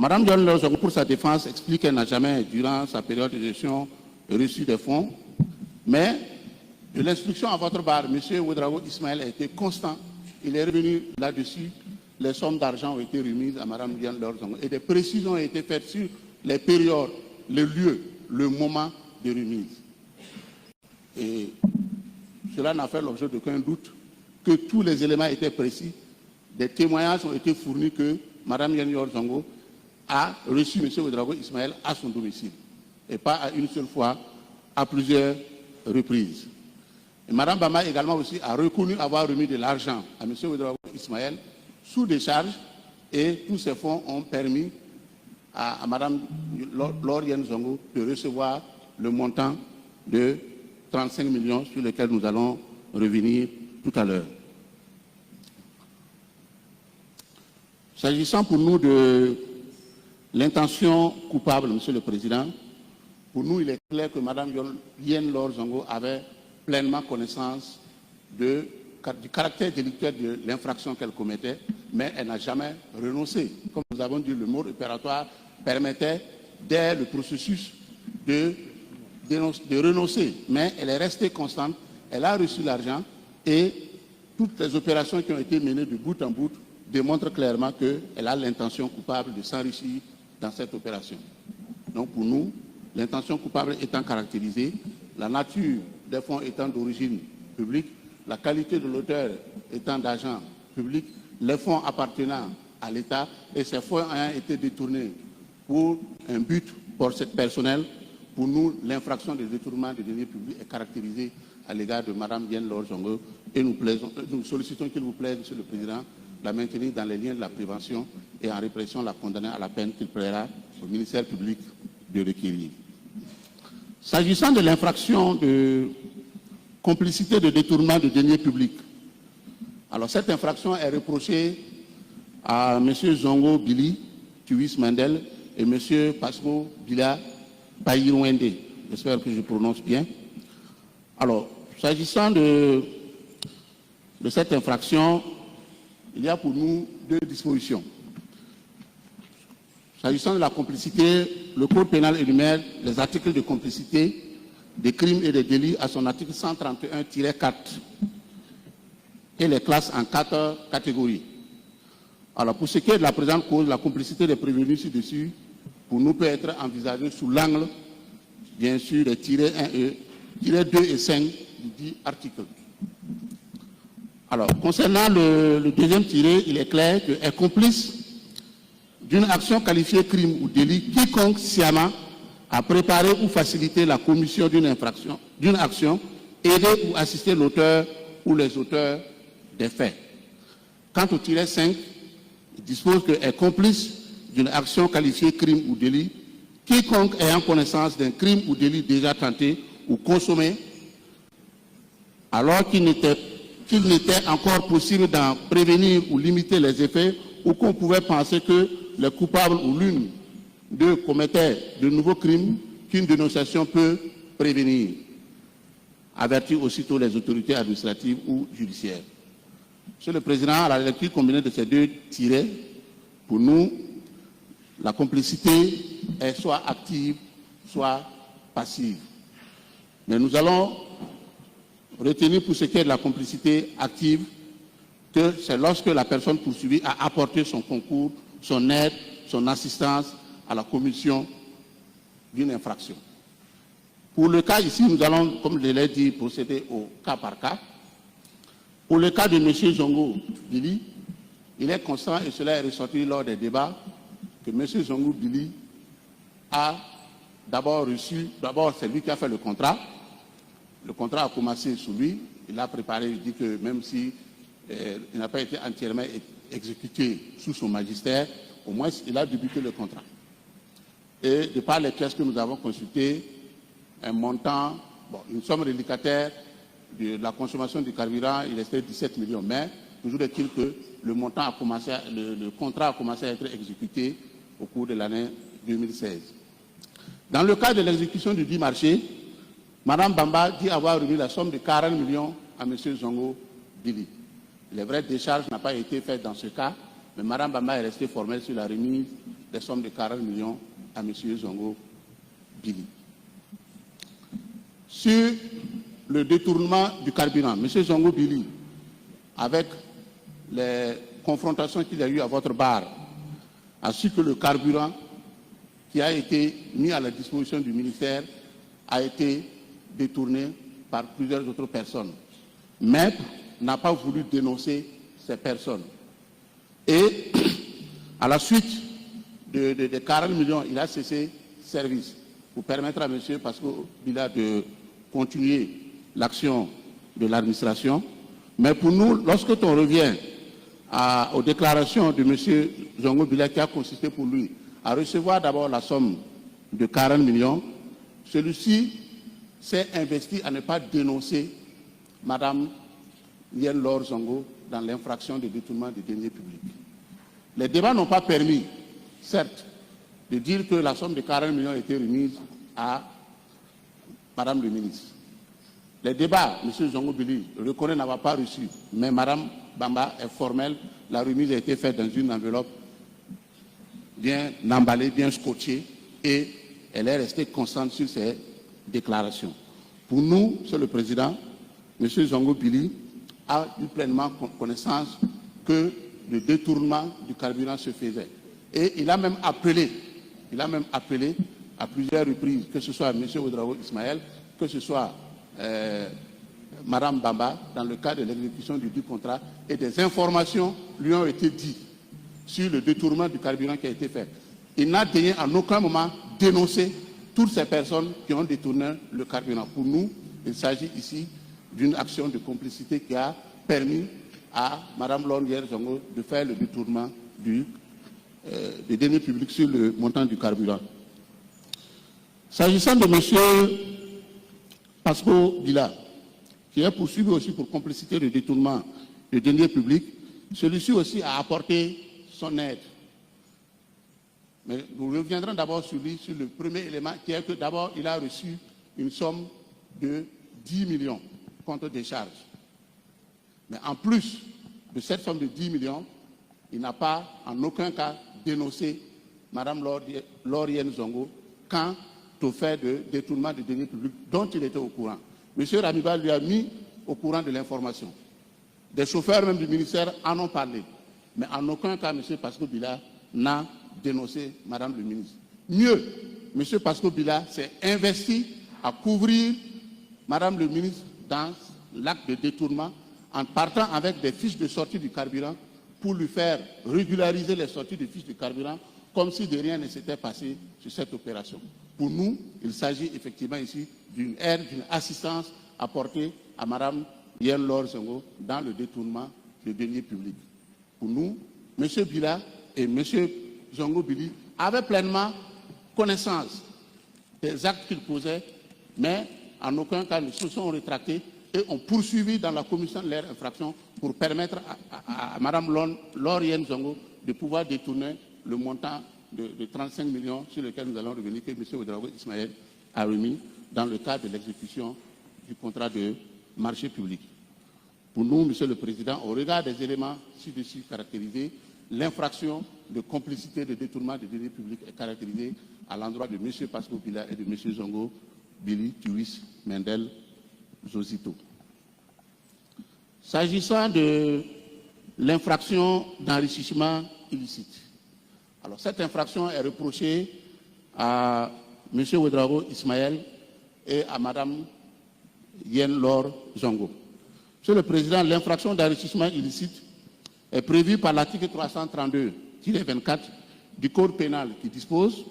Mme Dion Lor-Zongo, pour sa défense, explique qu'elle n'a jamais, durant sa période de gestion, reçu des fonds. Mais de l'instruction à votre barre, M. Ouedraogo Ismaël a été constant. Il est revenu là-dessus. Les sommes d'argent ont été remises à Mme Dion Lor-Zongo et des précisions ont été faites sur les périodes, le lieu, le moment de remise. Et cela n'a fait l'objet d'aucun doute que tous les éléments étaient précis. Des témoignages ont été fournis que Mme Dion Lor-Zongo a reçu M. Ouedraogo Ismaël à son domicile. Et pas à une seule fois, à plusieurs reprises. Et Mme Bamba également aussi a reconnu avoir remis de l'argent à M. Ouedraogo Ismaël sous décharge et tous ces fonds ont permis à Mme Lor-Zongo de recevoir le montant de 35 millions sur lequel nous allons revenir tout à l'heure. S'agissant pour nous de l'intention coupable, Monsieur le Président, pour nous il est clair que Mme Dion Lor-Zongo avait pleinement connaissance du caractère délictuel de l'infraction qu'elle commettait, mais elle n'a jamais renoncé. Comme nous avons dit, le mode opératoire permettait, dès le processus, de renoncer. Mais elle est restée constante, elle a reçu l'argent et toutes les opérations qui ont été menées de bout en bout démontrent clairement qu'elle a l'intention coupable de s'enrichir dans cette opération. Donc pour nous, l'intention coupable étant caractérisée, la nature des fonds étant d'origine publique, la qualité de l'auteur étant d'agent public, les fonds appartenant à l'État et ces fonds ayant été détournés pour un but personnel, pour nous, l'infraction de détournement de deniers publics est caractérisée à l'égard de Mme Dion Lor-Zongo et nous sollicitons qu'il vous plaise, Monsieur le Président, la maintenir dans les liens de la prévention et en répression la condamner à la peine qu'il plaira au ministère public de requérir. S'agissant de l'infraction de complicité de détournement de deniers publics, alors cette infraction est reprochée à M. Zongo Billy, Tuis Mandel et M. Pasmo Bila Bayirwende. J'espère que je prononce bien. Alors, s'agissant de cette infraction, il y a pour nous deux dispositions. S'agissant de la complicité, le Code pénal énumère les articles de complicité des crimes et des délits à son article 131-4 et les classe en 4 catégories. Alors, pour ce qui est de la présente cause, la complicité des prévenus ci-dessus, pour nous, peut être envisagée sous l'angle, bien sûr, des tirets 2 et 5 du dit article. Alors, concernant le deuxième tiré, il est clair qu'elle est complice d'une action qualifiée crime ou délit quiconque sciemment a préparé ou facilité la commission d'une infraction, d'une action, aidé ou assisté l'auteur ou les auteurs des faits. Quant au tiret 5, il dispose qu'elle est complice d'une action qualifiée crime ou délit quiconque ayant connaissance d'un crime ou délit déjà tenté ou consommé alors qu'il n'était encore possible d'en prévenir ou limiter les effets ou qu'on pouvait penser que les coupables ou l'une d'eux commettaient de nouveaux crimes qu'une dénonciation peut prévenir. Avertir aussitôt les autorités administratives ou judiciaires. Monsieur le Président, à la lecture combinée de ces deux tirets, pour nous, la complicité est soit active, soit passive. Mais nous allons retenir pour ce qui est de la complicité active que c'est lorsque la personne poursuivie a apporté son concours, son aide, son assistance à la commission d'une infraction. Pour le cas ici, nous allons, comme je l'ai dit, procéder au cas par cas. Pour le cas de M. Zongo Billy, il est constant, et cela est ressorti lors des débats, que M. Zongo Billy a d'abord reçu, c'est lui qui a fait le contrat. Le contrat a commencé sous lui, il l'a préparé, il dit que même si il n'a pas été entièrement exécuté sous son magistère, au moins il a débuté le contrat. Et de par les pièces que nous avons consultées, un montant, une somme relicataire de la consommation du carburant, il restait 17 millions. Mais toujours est-il que le contrat a commencé à être exécuté au cours de l'année 2016. Dans le cas de l'exécution du dit marché, Mme Bamba dit avoir remis la somme de 40 millions à M. Zongo Billy. Les vraies décharges n'ont pas été faites dans ce cas, mais Mme Bamba est restée formelle sur la remise des sommes de 40 millions à M. Zongo Billy. Sur le détournement du carburant, M. Zongo Billy, avec les confrontations qu'il y a eu à votre bar, ainsi que le carburant qui a été mis à la disposition du ministère, a été détourné par plusieurs autres personnes. Maître n'a pas voulu dénoncer ces personnes. Et à la suite de 40 millions, il a cessé service pour permettre à M. Pasco Bila de continuer l'action de l'administration. Mais pour nous, lorsque on revient aux déclarations de M. Zongo Bila, qui a consisté pour lui à recevoir d'abord la somme de 40 millions, celui-ci s'est investi à ne pas dénoncer Mme Yen Lor Zongo dans l'infraction de détournement des deniers publics. Les débats n'ont pas permis, certes, de dire que la somme de 40 millions a été remise à Mme le ministre. Les débats, M. Zongo Billy reconnaît n'avoir pas reçu, mais Mme Bamba est formelle. La remise a été faite dans une enveloppe bien emballée, bien scotchée, et elle est restée constante sur ses déclarations. Pour nous, Monsieur le Président, M. Zongo Billy a eu pleinement connaissance que le détournement du carburant se faisait. Et il a même appelé à plusieurs reprises, que ce soit M. Ouedraogo Ismaël, que ce soit Mme Bamba, dans le cadre de l'exécution du contrat, et des informations lui ont été dites sur le détournement du carburant qui a été fait. Il n'a daigné en aucun moment dénoncer toutes ces personnes qui ont détourné le carburant. Pour nous, il s'agit ici d'une action de complicité qui a permis à Mme Lor Yen Zongo de faire le détournement des deniers publics sur le montant du carburant. S'agissant de M. Pasco Bila, qui est poursuivi aussi pour complicité de détournement des deniers publics, celui-ci aussi a apporté son aide. Mais nous reviendrons d'abord sur lui, sur le premier élément, qui est que d'abord il a reçu une somme de 10 millions contre des charges. Mais en plus de cette somme de 10 millions, il n'a pas en aucun cas dénoncé Mme Lor Yen Zongo quant au fait de détournement de deniers publics dont il était au courant. M. Ramiba lui a mis au courant de l'information. Des chauffeurs même du ministère en ont parlé. Mais en aucun cas, M. Pasco Bila n'a dénoncé Mme le ministre. Mieux, M. Pasco Bila s'est investi à couvrir Mme le ministre dans l'acte de détournement en partant avec des fiches de sortie du carburant pour lui faire régulariser les sorties de fiches de carburant comme si de rien ne s'était passé sur cette opération. Pour nous, il s'agit effectivement ici d'une aide, d'une assistance apportée à Mme Yen Lor Zongo dans le détournement des deniers publics. Pour nous, M. Bila et M. Zongo Billy avaient pleinement connaissance des actes qu'ils posaient, mais en aucun cas ne se sont rétractés et ont poursuivi dans la commission de leur infraction pour permettre à Mme Lor Yen Zongo de pouvoir détourner le montant de 35 millions sur lequel nous allons revenir, que M. Ouedraogo Ismaël a remis dans le cadre de l'exécution du contrat de marché public. Pour nous, M. le Président, au regard des éléments ci-dessus caractérisés, l'infraction de complicité de détournement des deniers publics est caractérisée à l'endroit de M. Pasco Bila et de M. Zongo Billy Tuis Mendel Zozito. S'agissant de l'infraction d'enrichissement illicite, alors cette infraction est reprochée à M. Ouedraogo Ismaël et à Mme Yen Lor Zongo. Monsieur le Président, l'infraction d'enrichissement illicite est prévue par l'article 332-24 du Code pénal qui dispose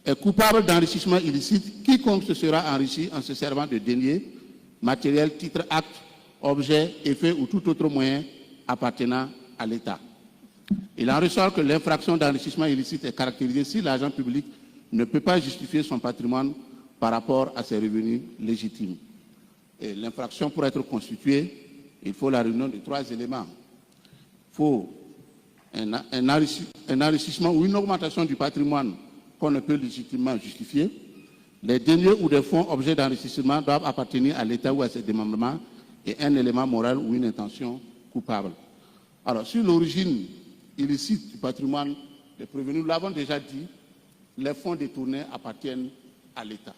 est coupable d'enrichissement illicite quiconque se sera enrichi en se servant de deniers, matériel, titre, acte, objet, effet ou tout autre moyen appartenant à l'État. Il en ressort que l'infraction d'enrichissement illicite est caractérisée si l'agent public ne peut pas justifier son patrimoine par rapport à ses revenus légitimes. Et l'infraction, pour être constituée, il faut la réunion de 3 éléments. Il faut un enrichissement ou une augmentation du patrimoine qu'on ne peut légitimement justifier. Les deniers ou des fonds objets d'enrichissement doivent appartenir à l'État ou à ses démembrements et un élément moral ou une intention coupable. Alors, sur l'origine illicite du patrimoine des prévenus. Nous l'avons déjà dit, les fonds détournés appartiennent à l'État.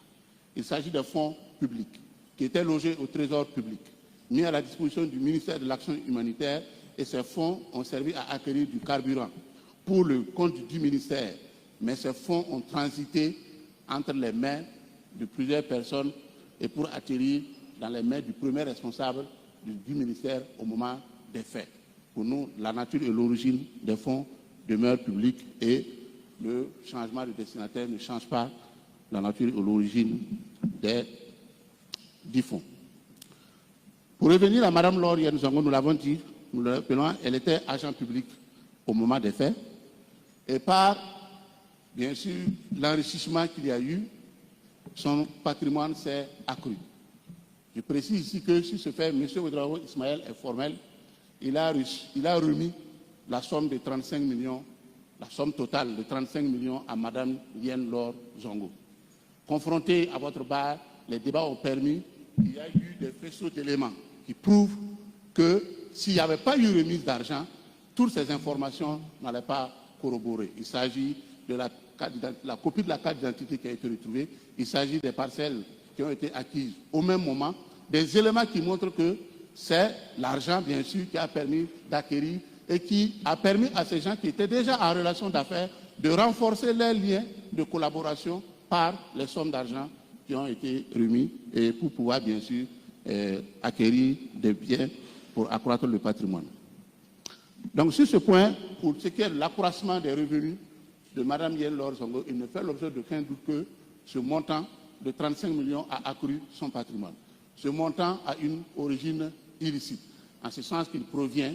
Il s'agit de fonds publics qui étaient logés au trésor public, mis à la disposition du ministère de l'Action humanitaire, et ces fonds ont servi à acquérir du carburant pour le compte du ministère. Mais ces fonds ont transité entre les mains de plusieurs personnes et pour atterrir dans les mains du premier responsable du ministère au moment des faits. Pour nous, la nature et l'origine des fonds demeurent publics et le changement de destinataire ne change pas la nature et l'origine des fonds. Pour revenir à Mme Laure Yen Zongo, nous l'avons dit, nous le rappelons, elle était agent public au moment des faits et par, bien sûr, l'enrichissement qu'il y a eu, son patrimoine s'est accru. Je précise ici que si ce fait, M. Ouedraogo Ismaël est formel, il a remis la somme de 35 millions, la somme totale de 35 millions à Mme Yen Laure Zongo. Confronté à votre barre, les débats ont permis qu'il y a eu des faisceaux d'éléments qui prouvent que s'il n'y avait pas eu remise d'argent, toutes ces informations n'allaient pas corroborer. Il s'agit de la copie de la carte d'identité qui a été retrouvée, il s'agit des parcelles qui ont été acquises au même moment, des éléments qui montrent que c'est l'argent, bien sûr, qui a permis d'acquérir et qui a permis à ces gens qui étaient déjà en relation d'affaires de renforcer leurs liens de collaboration par les sommes d'argent qui ont été remis et pour pouvoir, bien sûr, acquérir des biens pour accroître le patrimoine. Donc, sur ce point, pour ce qui est de l'accroissement des revenus de Mme Yen Laure Zongo, il ne fait l'objet d'aucun doute que ce montant de 35 millions a accru son patrimoine. Ce montant a une origine illicite, en ce sens qu'il provient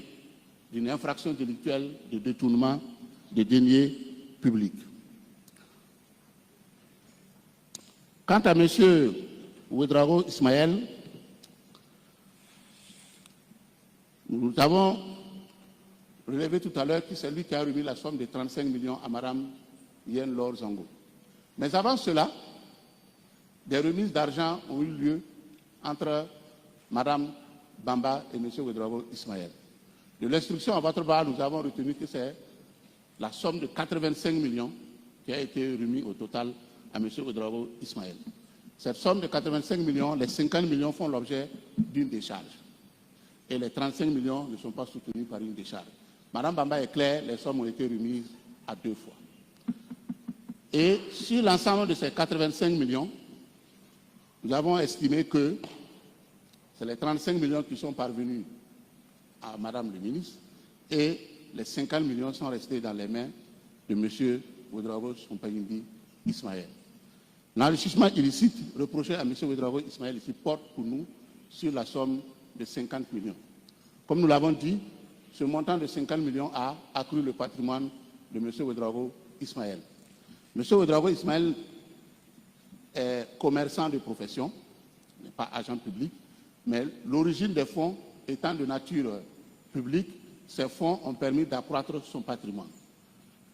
d'une infraction délictuelle de détournement des deniers publics. Quant à M. Ouedraogo Ismaël, nous avons relevé tout à l'heure que c'est lui qui a remis la somme de 35 millions à Mme Yen Laure Zongo. Mais avant cela, des remises d'argent ont eu lieu entre Mme Bamba et M. Ouedraogo Ismaël. De l'instruction à votre barre, nous avons retenu que c'est la somme de 85 millions qui a été remise au total à M. Ouedraogo Ismaël. Cette somme de 85 millions, les 50 millions font l'objet d'une décharge. Et les 35 millions ne sont pas soutenus par une décharge. Mme Bamba est claire, les sommes ont été remises à 2 fois. Et sur l'ensemble de ces 85 millions, nous avons estimé que c'est les 35 millions qui sont parvenus à Mme le ministre et les 50 millions sont restés dans les mains de M. Ouedraogo Ismaël. L'enrichissement illicite reproché à M. Ouedraogo Ismaël ici porte pour nous sur la somme de 50 millions. Comme nous l'avons dit, ce montant de 50 millions a accru le patrimoine de M. Ouedraogo Ismaël. M. Ouedraogo Ismaël est commerçant de profession, n'est pas agent public, mais l'origine des fonds étant de nature publique, ces fonds ont permis d'accroître son patrimoine.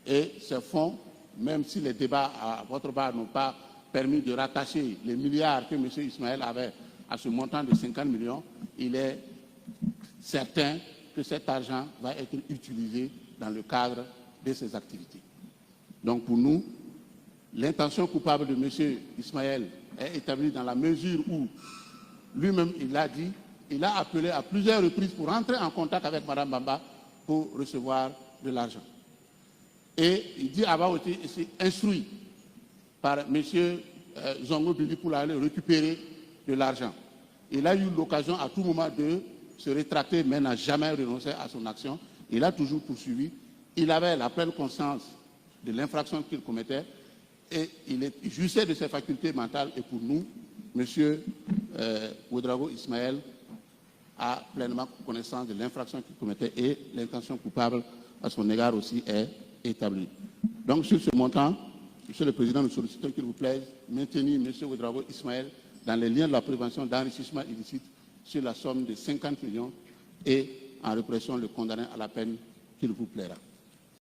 Et ces fonds, même si les débats à votre barre n'ont pas permis de rattacher les milliards que M. Ismaël avait à ce montant de 50 millions, il est certain que cet argent va être utilisé dans le cadre de ses activités. Donc pour nous, l'intention coupable de M. Ismaël est établie dans la mesure où lui-même, il l'a dit, il a appelé à plusieurs reprises pour entrer en contact avec Mme Bamba pour recevoir de l'argent. Et il dit avoir été instruit par M. Zongo Billy pour aller récupérer de l'argent. Il a eu l'occasion à tout moment de se rétracter, mais n'a jamais renoncé à son action. Il a toujours poursuivi. Il avait la pleine conscience de l'infraction qu'il commettait et il jouissait de ses facultés mentales. Et pour nous, M. Ouedraogo Ismaël a pleinement connaissance de l'infraction qu'il commettait et l'intention coupable à son égard aussi est établie. Donc sur ce montant, Monsieur le Président, nous sollicitons qu'il vous plaise maintenir M. Ouedraogo Ismaël dans les liens de la prévention d'enrichissement illicite sur la somme de 50 millions et en répression le condamner à la peine qu'il vous plaira.